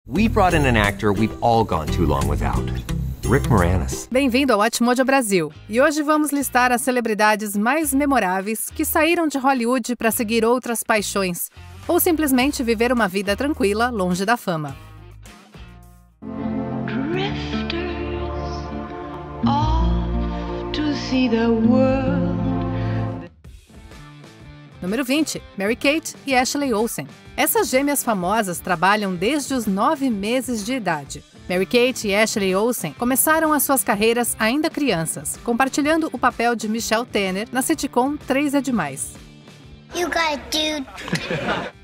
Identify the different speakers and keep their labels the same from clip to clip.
Speaker 1: We brought in an actor we've all gone too long without. Rick Moranis.
Speaker 2: Bem-vindo ao Watchmojo Brasil. E hoje vamos listar as celebridades mais memoráveis que saíram de Hollywood para seguir outras paixões ou simplesmente viver uma vida tranquila longe da fama. Número 20. Mary-Kate e Ashley Olsen. Essas gêmeas famosas trabalham desde os 9 meses de idade. Mary-Kate e Ashley Olsen começaram as suas carreiras ainda crianças, compartilhando o papel de Michelle Tanner na sitcom 3 é Demais.
Speaker 3: You got it, dude.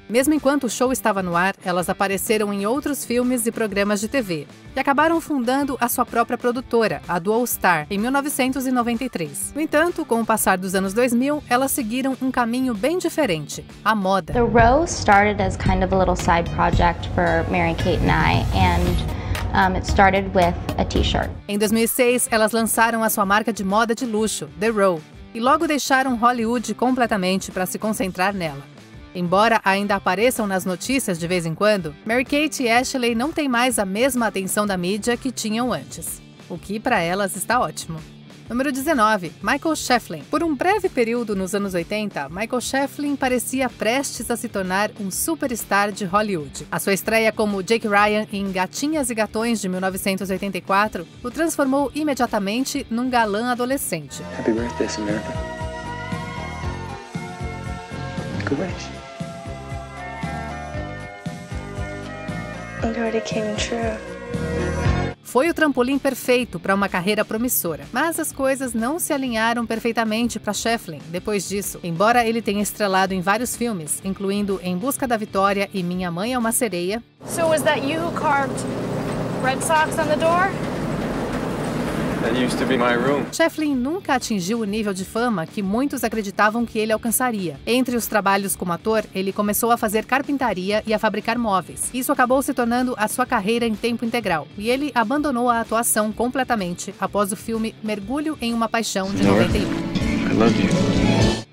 Speaker 2: Mesmo enquanto o show estava no ar, elas apareceram em outros filmes e programas de TV e acabaram fundando a sua própria produtora, a Dual Star, em 1993. No entanto, com o passar dos anos 2000, elas seguiram um caminho bem diferente: a moda.
Speaker 4: The Row started as kind of a little side project for Mary-Kate and I, and it started with a t-shirt.
Speaker 2: Em 2006, elas lançaram a sua marca de moda de luxo, The Row, e logo deixaram Hollywood completamente para se concentrar nela. Embora ainda apareçam nas notícias de vez em quando, Mary-Kate e Ashley não têm mais a mesma atenção da mídia que tinham antes, o que para elas está ótimo. Número 19. Michael Shefflin. Por um breve período nos anos 80, Michael Shefflin parecia prestes a se tornar um superstar de Hollywood. A sua estreia como Jake Ryan em Gatinhas e Gatões de 1984 o transformou imediatamente num galã adolescente.
Speaker 5: Happy birthday, Samantha. Good wish. It already came true.
Speaker 2: Foi o trampolim perfeito para uma carreira promissora, mas as coisas não se alinharam perfeitamente para Shefflin depois disso. Embora ele tenha estrelado em vários filmes, incluindo Em Busca da Vitória e Minha Mãe é uma Sereia.
Speaker 6: So was that you who carved Red Sox on the door?
Speaker 5: That used to be my room.
Speaker 2: Shefflin nunca atingiu o nível de fama que muitos acreditavam que ele alcançaria. Entre os trabalhos como ator, ele começou a fazer carpintaria e a fabricar móveis. Isso acabou se tornando a sua carreira em tempo integral, e ele abandonou a atuação completamente após o filme Mergulho em uma Paixão, de 91.
Speaker 5: I love you.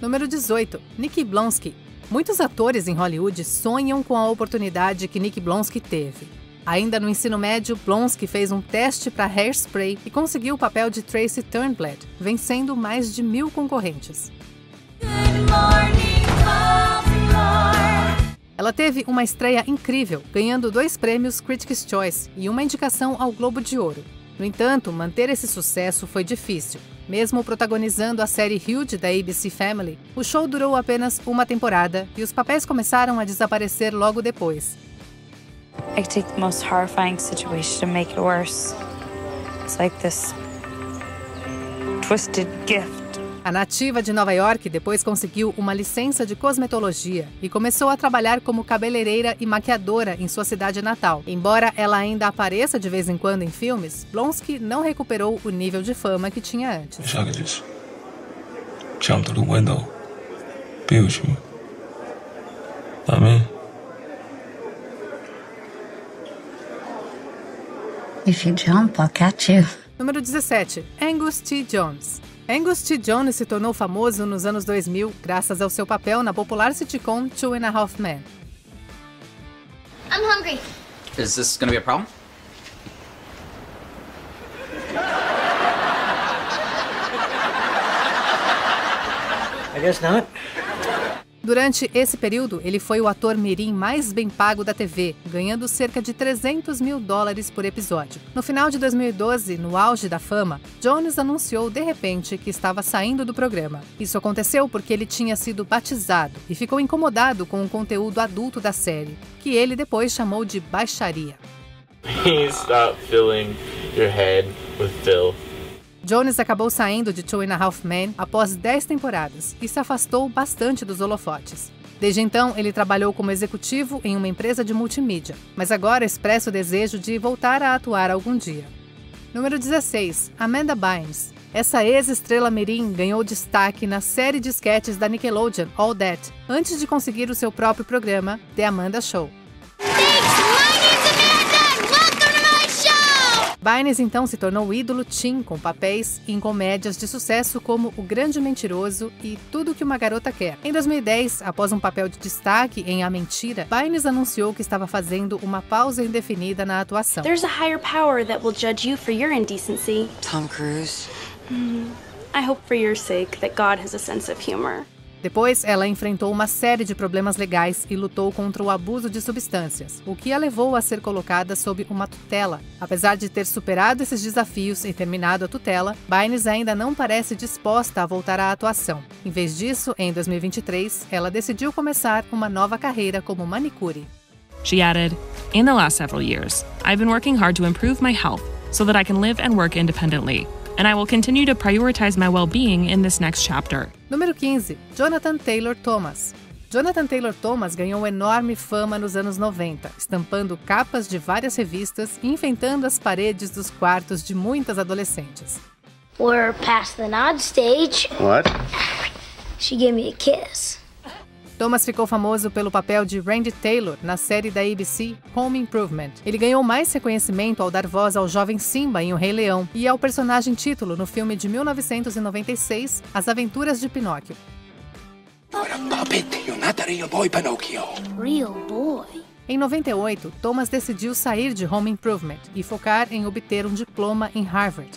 Speaker 2: Número 18. Nick Blonsky. Muitos atores em Hollywood sonham com a oportunidade que Nick Blonsky teve. Ainda no ensino médio, Blonsky fez um teste para Hairspray e conseguiu o papel de Tracy Turnblad, vencendo mais de 1000 concorrentes. Ela teve uma estreia incrível, ganhando 2 prêmios Critics' Choice e uma indicação ao Globo de Ouro. No entanto, manter esse sucesso foi difícil. Mesmo protagonizando a série Huge da ABC Family, o show durou apenas uma temporada e os papéis começaram a desaparecer logo depois.
Speaker 7: I take the most horrifying situation to make it worse. It's like this twisted gift.
Speaker 2: A nativa de Nova York depois conseguiu uma licença de cosmetologia e começou a trabalhar como cabeleireira e maquiadora em sua cidade natal. Embora ela ainda apareça de vez em quando em filmes, Blonsky não recuperou o nível de fama que tinha antes.
Speaker 8: Wish I could just jump through the window, be with you. I mean.
Speaker 3: If you jump, I'll catch you.
Speaker 2: Número 17. Angus T. Jones. Angus T. Jones se tornou famoso nos anos 2000 graças ao seu papel na popular sitcom 2.5 Men.
Speaker 3: I'm hungry.
Speaker 9: Is this gonna be a problem?
Speaker 10: I guess not.
Speaker 2: Durante esse período, ele foi o ator mirim mais bem pago da TV, ganhando cerca de $300 mil por episódio. No final de 2012, no auge da fama, Jones anunciou de repente que estava saindo do programa. Isso aconteceu porque ele tinha sido batizado e ficou incomodado com o conteúdo adulto da série, que ele depois chamou de baixaria.
Speaker 11: Please stop filling your head with filth.
Speaker 2: Jones acabou saindo de 2.5 Men após 10 temporadas e se afastou bastante dos holofotes. Desde então, ele trabalhou como executivo em uma empresa de multimídia, mas agora expressa o desejo de voltar a atuar algum dia. Número 16. Amanda Bynes. Essa ex-estrela mirim ganhou destaque na série de esquetes da Nickelodeon, All That, antes de conseguir o seu próprio programa, The Amanda Show.
Speaker 3: Thanks, my name's Amanda, and welcome to my show!
Speaker 2: Bynes então se tornou o ídolo teen com papéis em comédias de sucesso como O Grande Mentiroso e Tudo que uma Garota Quer. Em 2010, após um papel de destaque em A Mentira, Bynes anunciou que estava fazendo uma pausa indefinida na atuação.
Speaker 6: There's a higher power that will judge you for your indecency.
Speaker 12: Tom Cruise.
Speaker 6: I hope for your sake that God has a sense of humor.
Speaker 2: Depois, ela enfrentou uma série de problemas legais e lutou contra o abuso de substâncias, o que a levou a ser colocada sob uma tutela. Apesar de ter superado esses desafios e terminado a tutela, Bynes ainda não parece disposta a voltar à atuação. Em vez disso, em 2023, ela decidiu começar uma nova carreira como manicure.
Speaker 13: She added, "In the last several years, I've been working hard to improve my health so that I can live and work independently. And I will continue to prioritize my well-being in this next chapter."
Speaker 2: Número 15. Jonathan Taylor Thomas. Jonathan Taylor Thomas ganhou enorme fama nos anos 90, estampando capas de várias revistas e enfeitando as paredes dos quartos de muitas adolescentes.
Speaker 3: We're past the nod stage.
Speaker 5: What?
Speaker 3: She gave me a kiss.
Speaker 2: Thomas ficou famoso pelo papel de Randy Taylor na série da ABC Home Improvement. Ele ganhou mais reconhecimento ao dar voz ao jovem Simba em O Rei Leão e ao personagem título no filme de 1996, As Aventuras de Pinóquio.
Speaker 3: Real boy.
Speaker 2: Em 98, Thomas decidiu sair de Home Improvement e focar em obter um diploma em Harvard.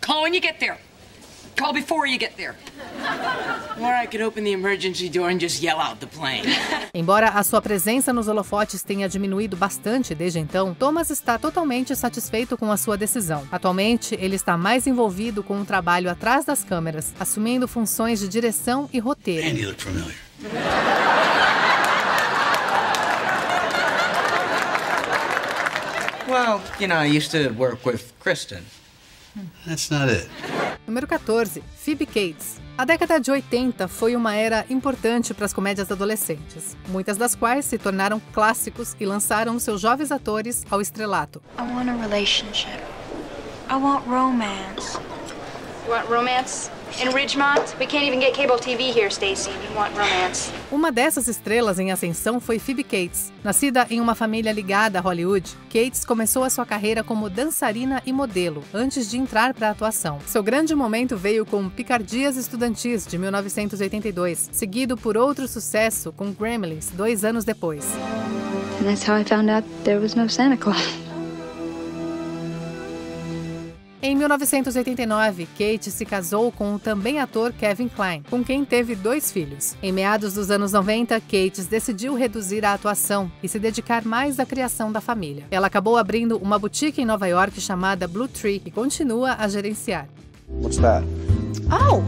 Speaker 12: Call when you get there. Call before you get there. Or I could open the emergency door and just yell out the plane.
Speaker 2: Embora a sua presença nos holofotes tenha diminuído bastante desde então, Thomas está totalmente satisfeito com a sua decisão. Atualmente, ele está mais envolvido com o trabalho atrás das câmeras, assumindo funções de direção e roteiro.
Speaker 14: Andy looked familiar.
Speaker 10: Well, you know, I used to work with Kristen.
Speaker 14: That's not it.
Speaker 2: Número 14. Phoebe Cates. A década de 80 foi uma era importante para as comédias adolescentes, muitas das quais se tornaram clássicos e lançaram seus jovens atores ao estrelato.
Speaker 6: I want a relationship. I want romance. You want romance? In Ridgemont? We can't even get cable TV here, Stacy. You want romance.
Speaker 2: Uma dessas estrelas em ascensão foi Phoebe Cates. Nascida em uma família ligada a Hollywood, Cates começou a sua carreira como dançarina e modelo, antes de entrar para a atuação. Seu grande momento veio com Picardias Estudantis, de 1982, seguido por outro sucesso com Gremlins, 2 anos depois.
Speaker 15: And that's how I found out there was no Santa Claus.
Speaker 2: Em 1989, Kate se casou com o também ator Kevin Kline, com quem teve 2 filhos. Em meados dos anos 90, Kate decidiu reduzir a atuação e se dedicar mais à criação da família. Ela acabou abrindo uma boutique em Nova York chamada Blue Tree e continua a gerenciar.
Speaker 16: What's that?
Speaker 17: Oh,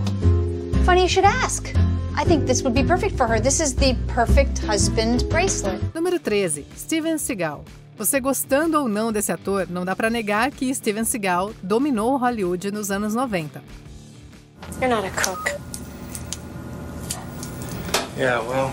Speaker 17: funny you should ask. I think this would be perfect for her. This is the perfect husband bracelet.
Speaker 2: Número 13. Steven Seagal. Você gostando ou não desse ator, não dá pra negar que Steven Seagal dominou Hollywood nos anos 90.
Speaker 6: You're not a cook.
Speaker 8: Yeah, well,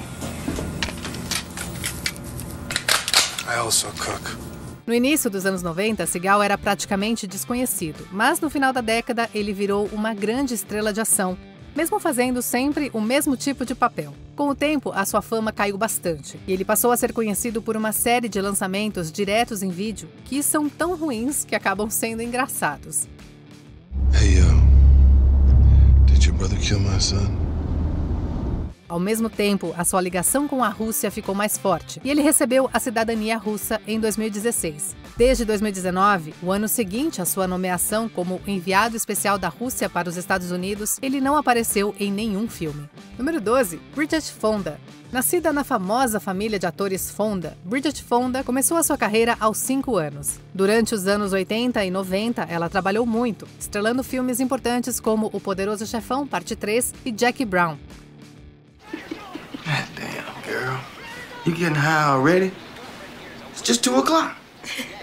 Speaker 8: I also cook.
Speaker 2: No início dos anos 90, Seagal era praticamente desconhecido, mas no final da década ele virou uma grande estrela de ação, mesmo fazendo sempre o mesmo tipo de papel. Com o tempo, a sua fama caiu bastante, e ele passou a ser conhecido por uma série de lançamentos diretos em vídeo que são tão ruins que acabam sendo engraçados.
Speaker 8: Hey, did your brother kill my son?
Speaker 2: Ao mesmo tempo, a sua ligação com a Rússia ficou mais forte, e ele recebeu a cidadania russa em 2016. Desde 2019, o ano seguinte à sua nomeação como enviado especial da Rússia para os Estados Unidos, ele não apareceu em nenhum filme. Número 12. Bridget Fonda. Nascida na famosa família de atores Fonda, Bridget Fonda começou a sua carreira aos 5 anos. Durante os anos 80 e 90, ela trabalhou muito, estrelando filmes importantes como O Poderoso Chefão, Parte 3 e Jackie Brown.
Speaker 18: God damn, girl. You getting high already? It's just 2 o'clock.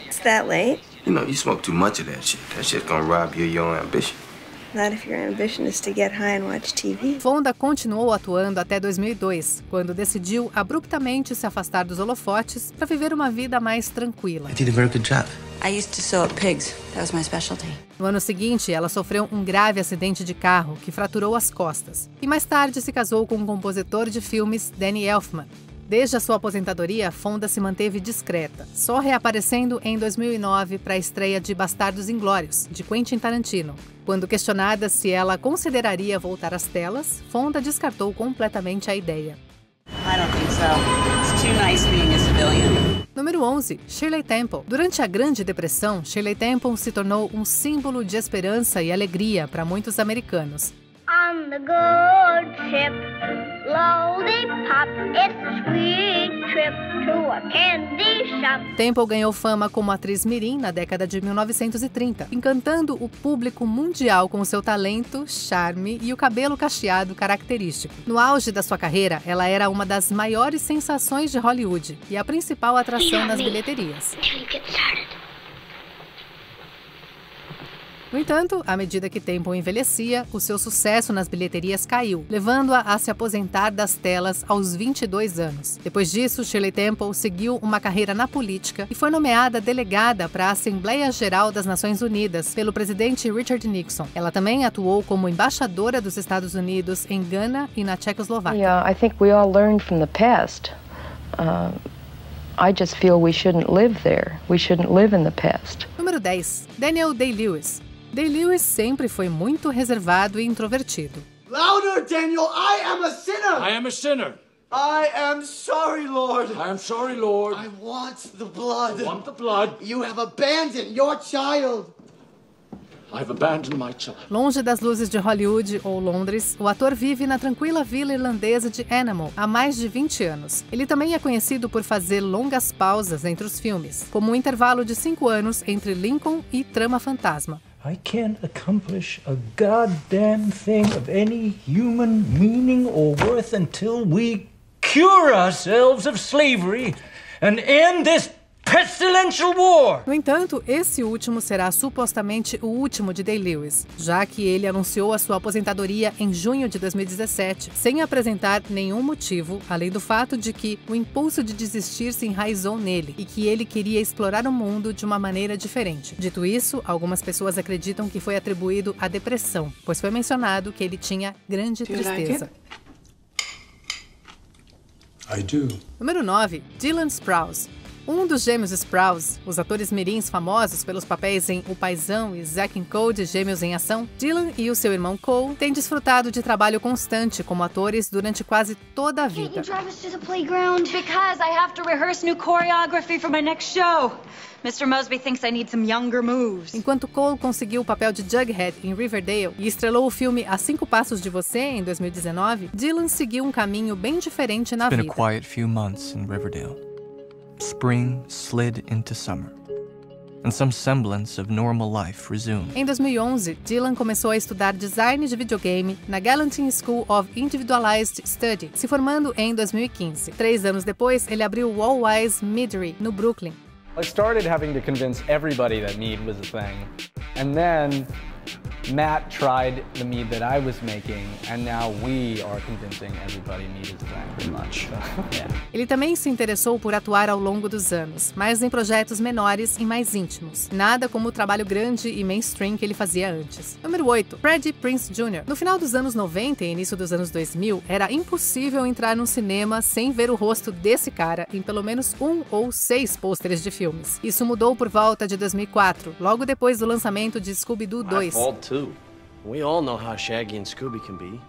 Speaker 5: It's that late?
Speaker 18: You know, you smoke too much of that shit. That shit's gonna rob you of your ambition.
Speaker 5: Not if your ambition is to get high and watch TV.
Speaker 2: Fonda continuou atuando até 2002, quando decidiu abruptamente se afastar dos holofotes para viver uma vida mais tranquila.
Speaker 18: I did a very good job.
Speaker 12: I used to sew up pigs. That was my specialty.
Speaker 2: No ano seguinte, ela sofreu um grave acidente de carro que fraturou as costas. E mais tarde se casou com o compositor de filmes Danny Elfman. Desde a sua aposentadoria, Fonda se manteve discreta, só reaparecendo em 2009 para a estreia de Bastardos Inglórios, de Quentin Tarantino. Quando questionada se ela consideraria voltar às telas, Fonda descartou completamente a ideia.
Speaker 16: I don't think so. It's too nice being a civilian.
Speaker 2: Número 11. Shirley Temple. Durante a Grande Depressão, Shirley Temple se tornou um símbolo de esperança e alegria para muitos americanos.
Speaker 3: On the good ship, lollipop, it's a sweet trip to a candy shop.
Speaker 2: Temple ganhou fama como atriz mirim na década de 1930, encantando o público mundial com seu talento, charme e o cabelo cacheado característico. No auge da sua carreira, ela era uma das maiores sensações de Hollywood e a principal atração nas bilheterias. No entanto, à medida que Temple envelhecia, o seu sucesso nas bilheterias caiu, levando-a a se aposentar das telas aos 22 anos. Depois disso, Shirley Temple seguiu uma carreira na política e foi nomeada delegada para a Assembleia Geral das Nações Unidas pelo presidente Richard Nixon. Ela também atuou como embaixadora dos Estados Unidos em Gana e na Tchecoslováquia.
Speaker 19: Yeah, I think we all learned from the past. I just feel we shouldn't live there. We shouldn't live in the past.
Speaker 2: Número 10. Daniel Day-Lewis. Day-Lewis sempre foi muito reservado e introvertido.
Speaker 18: Louder, Daniel! I am a sinner!
Speaker 20: I am a sinner.
Speaker 18: I am sorry, Lord.
Speaker 20: I am sorry, Lord.
Speaker 18: I want the blood.
Speaker 20: I want the blood.
Speaker 18: You have abandoned your child.
Speaker 20: I've abandoned my child.
Speaker 2: Longe das luzes de Hollywood ou Londres, o ator vive na tranquila vila irlandesa de Animal há mais de 20 anos. Ele também é conhecido por fazer longas pausas entre os filmes, como um intervalo de 5 anos entre Lincoln e Trama Fantasma.
Speaker 21: I can't accomplish a goddamn thing of any human meaning or worth until we cure ourselves of slavery and end this pestilential war.
Speaker 2: No entanto, esse último será supostamente o último de Day-Lewis, já que ele anunciou a sua aposentadoria em junho de 2017, sem apresentar nenhum motivo, além do fato de que o impulso de desistir se enraizou nele e que ele queria explorar o mundo de uma maneira diferente. Dito isso, algumas pessoas acreditam que foi atribuído à depressão, pois foi mencionado que ele tinha grande tristeza.
Speaker 8: I do.
Speaker 2: Número 9. Dylan Sprouse. Um dos gêmeos Sprouse, os atores mirins famosos pelos papéis em O Paizão e Zack and Cody, Gêmeos em Ação, Dylan e o seu irmão Cole têm desfrutado de trabalho constante como atores durante quase toda a vida.
Speaker 6: Can't you drive us to the playground? Because I have to rehearse new choreography for my next show. Mr. Mosby thinks I need some younger moves.
Speaker 2: Enquanto Cole conseguiu o papel de Jughead em Riverdale e estrelou o filme A 5 Passos de Você em 2019, Dylan seguiu um caminho bem diferente na vida.
Speaker 22: It's been a quiet few months in Riverdale. Spring slid into summer, and some semblance of normal life resumed.
Speaker 2: Em 2011, Dylan começou a estudar design de videogame na Gallatin School of Individualized Study, se formando em 2015. 3 anos depois, ele abriu o All Wise Meadery, no Brooklyn.
Speaker 23: I started having to convince everybody that mead was a thing, and then Matt tried the mead that I was making, and now we are convincing everybody mead is a thing. Pretty much. So, yeah.
Speaker 2: Ele também se interessou por atuar ao longo dos anos, mas em projetos menores e mais íntimos. Nada como o trabalho grande e mainstream que ele fazia antes. Número 8. Freddie Prinze Jr. No final dos anos 90 e início dos anos 2000, era impossível entrar num cinema sem ver o rosto desse cara em pelo menos 1 ou 6 pôsteres de filmes. Isso mudou por volta de 2004, logo depois do lançamento de Scooby-Doo 2.
Speaker 24: We all know how Shaggy and Scooby can be.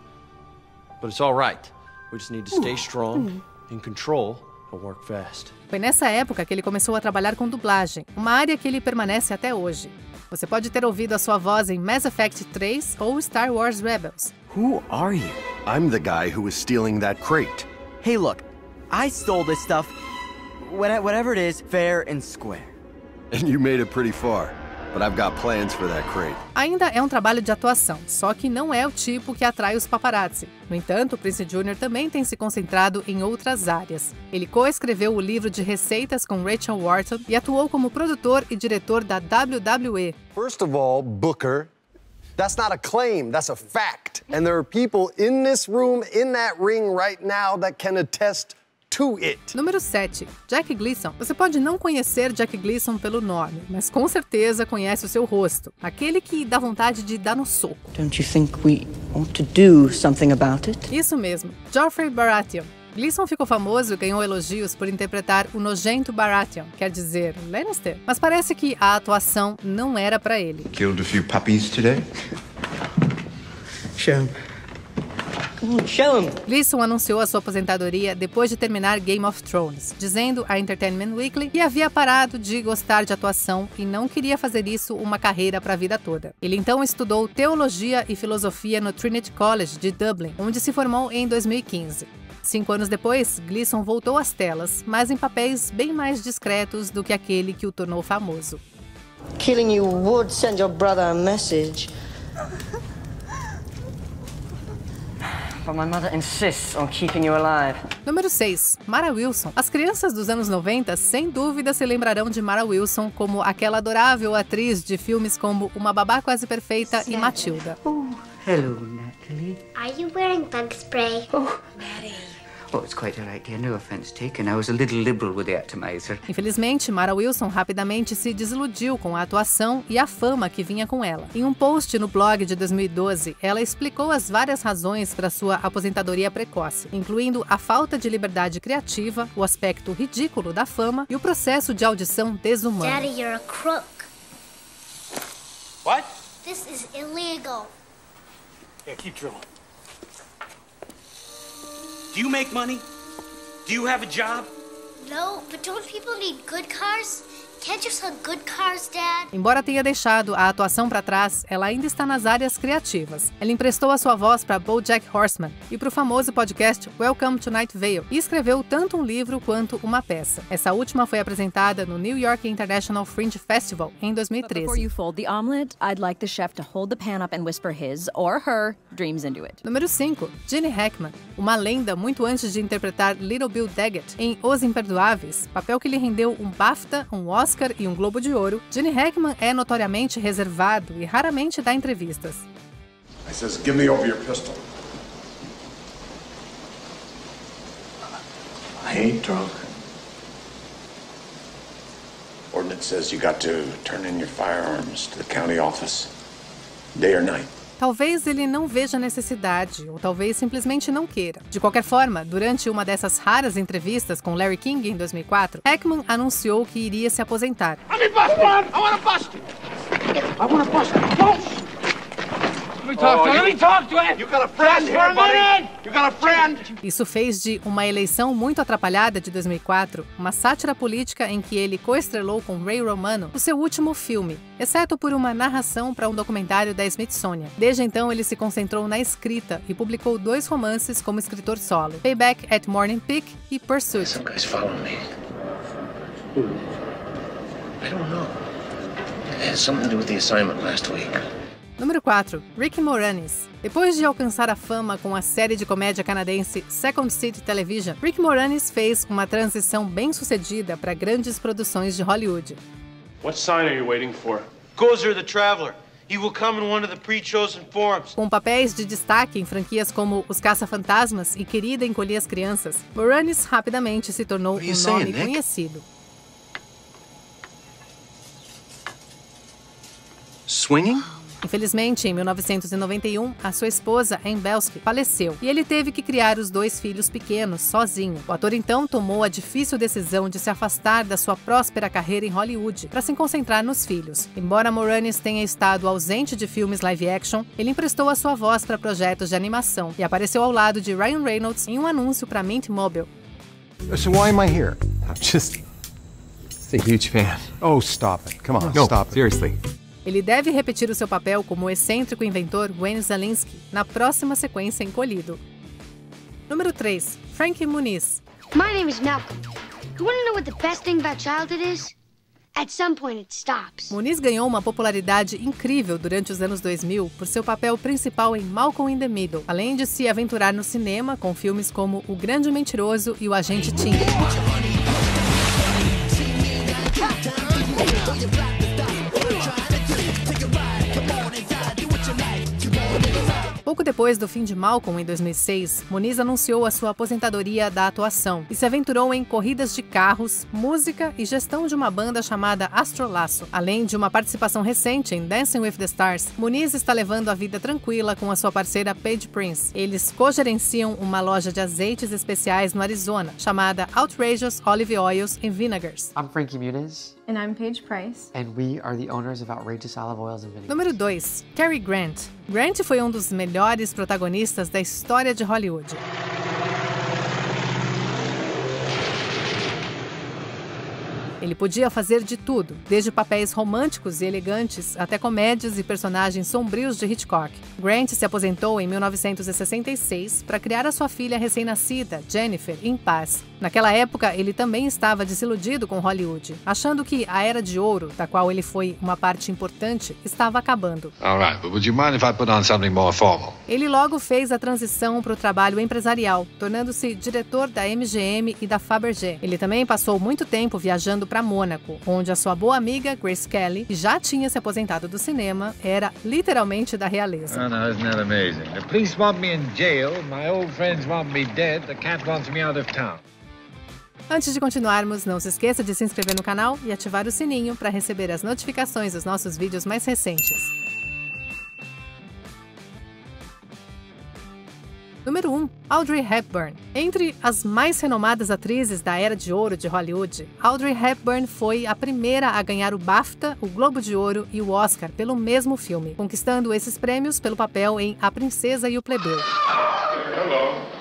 Speaker 24: But it's all right. We just need to stay strong, in control, and work fast.
Speaker 2: Foi nessa época que ele começou a trabalhar com dublagem, uma área que ele permanece até hoje. Você pode ter ouvido a sua voz em Mass Effect 3 ou Star Wars Rebels.
Speaker 25: Who are you? I'm the guy who was stealing that crate.
Speaker 26: Hey, look, I stole this stuff, whatever it is, fair and square.
Speaker 25: And you made it pretty far. But I've got plans for that crate.
Speaker 2: Ainda é um trabalho de atuação, só que não é o tipo que atrai os paparazzi. No entanto, Prinze Jr. também tem se concentrado em outras áreas. Ele coescreveu o livro de receitas com Rachel Wharton e atuou como produtor e diretor da WWE.
Speaker 25: First of all, Booker, that's not a claim, that's a fact. And there are people in this room, in that ring right now that can attest to it.
Speaker 2: Número 7. Jack Gleason. Você pode não conhecer Jack Gleason pelo nome, mas com certeza conhece o seu rosto. Aquele que dá vontade de dar no soco.
Speaker 27: Don't you think we ought to do something about it?
Speaker 2: Isso mesmo. Joffrey Baratheon. Gleason ficou famoso e ganhou elogios por interpretar o nojento Baratheon, quer dizer, Lannister. Mas parece que a atuação não era pra ele.
Speaker 1: Killed a few puppies today?
Speaker 26: Show him. Come on, show him.
Speaker 2: Gleason anunciou a sua aposentadoria depois de terminar Game of Thrones, dizendo à Entertainment Weekly que havia parado de gostar de atuação e não queria fazer isso uma carreira para a vida toda. Ele então estudou teologia e filosofia no Trinity College de Dublin, onde se formou em 2015. 5 anos depois, Gleason voltou às telas, mas em papéis bem mais discretos do que aquele que o tornou famoso.
Speaker 26: Killing you would send your brother a message. But my mother insists on keeping you alive.
Speaker 2: Número 6. Mara Wilson. As crianças dos anos 90 sem dúvida se lembrarão de Mara Wilson como aquela adorável atriz de filmes como Uma Babá Quase Perfeita e Matilda.
Speaker 4: Oh, hello, Natalie.
Speaker 3: Are you wearing bug spray?
Speaker 4: Oh, Maddie. Oh, it's quite all right, dear. No offense taken. I was a little liberal with the atomizer.
Speaker 2: Infelizmente, Mara Wilson rapidamente se desiludiu com a atuação e a fama que vinha com ela. Em um post no blog de 2012, ela explicou as várias razões para sua aposentadoria precoce, incluindo a falta de liberdade criativa, o aspecto ridículo da fama e o processo de audição desumano.
Speaker 3: Daddy, you're a crook.
Speaker 24: What?
Speaker 3: This is illegal.
Speaker 24: Yeah, keep drilling. Do you make money? Do you have a job?
Speaker 3: No, but don't people need good cars? Can't you sell good cars, Dad?
Speaker 2: Embora tenha deixado a atuação para trás, ela ainda está nas áreas criativas. Ela emprestou a sua voz para BoJack Horseman e para o famoso podcast Welcome to Night Vale e escreveu tanto um livro quanto uma peça. Essa última foi apresentada no New York International Fringe Festival em 2013.
Speaker 7: Before you fold the omelet, I'd like the chef to hold the pan up and whisper his or her dreams into it.
Speaker 2: Número 5. Gene Hackman, uma lenda muito antes de interpretar Little Bill Daggett em Os Imperdoáveis, papel que lhe rendeu um BAFTA, um Oscar e um Globo de Ouro. Gene Hackman é notoriamente reservado e raramente dá entrevistas.
Speaker 1: He says, "Give me over your pistol." I ain't drunk. Ordinance says you got to turn in your firearms to the county office, day or night.
Speaker 2: Talvez ele não veja necessidade, ou talvez simplesmente não queira. De qualquer forma, durante uma dessas raras entrevistas com Larry King em 2004, Hackman anunciou que iria se aposentar. Isso fez de Uma Eleição Muito Atrapalhada, de 2004, uma sátira política em que ele coestrelou com Ray Romano o seu último filme, exceto por uma narração para um documentário da Smithsonian. Desde então, ele se concentrou na escrita e publicou 2 romances como escritor solo, Payback at Morning Peak e Pursuit.
Speaker 1: Some guy's following me. Who? I don't know. It has something to do with the assignment last week.
Speaker 2: Número 4. Rick Moranis. Depois de alcançar a fama com a série de comédia canadense Second City Television, Rick Moranis fez uma transição bem-sucedida para grandes produções de Hollywood.
Speaker 24: What sign are you waiting for? Gozer the Traveler. He will come in one of the pre-chosen forms.
Speaker 2: Com papéis de destaque em franquias como Os Caça-Fantasmas e Querida Encolhi as Crianças, Moranis rapidamente se tornou um nome conhecido.
Speaker 24: Swinging?
Speaker 2: Infelizmente, em 1991, a sua esposa, Ann Belsky, faleceu e ele teve que criar os 2 filhos pequenos sozinho. O ator então tomou a difícil decisão de se afastar da sua próspera carreira em Hollywood para se concentrar nos filhos. Embora Moranis tenha estado ausente de filmes live action, ele emprestou a sua voz para projetos de animação e apareceu ao lado de Ryan Reynolds em um anúncio para Mint Mobile.
Speaker 9: So why am I here? I'm just a huge fan. Oh, stop it. Come on, stop it. Seriously.
Speaker 2: Ele deve repetir o seu papel como o excêntrico inventor Gwen Zielinski na próxima sequência Encolhido. Número 3. Frankie Muniz.
Speaker 3: My name is Malcolm. You want to know what the best thing about childhood is? At some point it stops.
Speaker 2: Muniz ganhou uma popularidade incrível durante os anos 2000 por seu papel principal em Malcolm in the Middle, além de se aventurar no cinema com filmes como O Grande Mentiroso e O Agente Tim. Pouco depois do fim de Malcolm, em 2006, Muniz anunciou a sua aposentadoria da atuação e se aventurou em corridas de carros, música e gestão de uma banda chamada Astrolaço. Além de uma participação recente em Dancing with the Stars, Muniz está levando a vida tranquila com a sua parceira Paige Prince. Eles cogerenciam uma loja de azeites especiais no Arizona, chamada Outrageous Olive Oils and Vinegars.
Speaker 10: I'm Frankie Muniz.
Speaker 11: And I'm Paige Price.
Speaker 10: And we are the owners of Outrageous Olive Oils and Vinegars.
Speaker 2: Número 2. Cary Grant. Grant foi um dos melhores protagonistas da história de Hollywood. Ele podia fazer de tudo, desde papéis românticos e elegantes até comédias e personagens sombrios de Hitchcock. Grant se aposentou em 1966 para criar a sua filha recém-nascida, Jennifer, em paz. Naquela época, ele também estava desiludido com Hollywood, achando que a Era de Ouro, da qual ele foi uma parte importante, estava acabando.
Speaker 13: All right, but would you mind if I put on something more formal?
Speaker 2: Ele logo fez a transição para o trabalho empresarial, tornando-se diretor da MGM e da Fabergé. Ele também passou muito tempo viajando para Mônaco, onde a sua boa amiga Grace Kelly, que já tinha se aposentado do cinema, era literalmente da realeza.
Speaker 14: Oh, no, isn't that amazing? The police want me in jail, my old friends want me dead, the cat wants me out of town.
Speaker 2: Antes de continuarmos, não se esqueça de se inscrever no canal e ativar o sininho para receber as notificações dos nossos vídeos mais recentes. Número 1. Audrey Hepburn. Entre as mais renomadas atrizes da Era de Ouro de Hollywood, Audrey Hepburn foi a primeira a ganhar o BAFTA, o Globo de Ouro e o Oscar pelo mesmo filme, conquistando esses prêmios pelo papel em A Princesa e o Plebeu.
Speaker 14: Hello.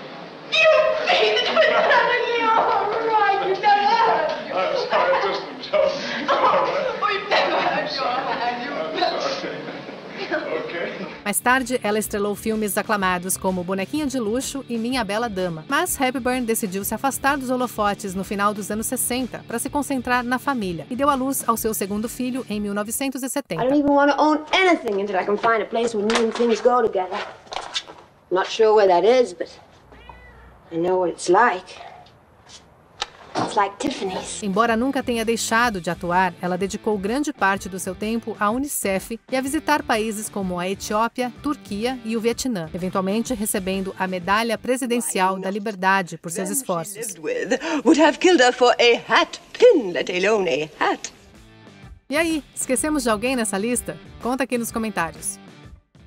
Speaker 2: Mais tarde, ela estrelou filmes aclamados como Bonequinha de Luxo e Minha Bela Dama. Mas Hepburn decidiu se afastar dos holofotes no final dos anos 60 para se concentrar na família e deu à luz ao seu segundo filho em 1970.
Speaker 5: I don't even want to own anything until I can find a place where new things go together. I'm not sure where that is, but I know what it's like. It's like Tiffany's.
Speaker 2: Embora nunca tenha deixado de atuar, ela dedicou grande parte do seu tempo à Unicef e a visitar países como a Etiópia, Turquia e o Vietnã, eventualmente recebendo a Medalha Presidencial da Liberdade por seus esforços. E aí, esquecemos de alguém nessa lista? Conta aqui nos comentários.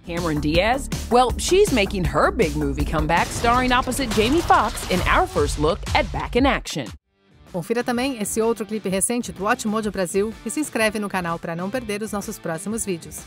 Speaker 15: Cameron Diaz? Well, she's making her big movie comeback starring opposite Jamie Foxx in our first look at Back in Action.
Speaker 2: Confira também esse outro clipe recente do Watch Mojo Brasil e se inscreve no canal para não perder os nossos próximos vídeos.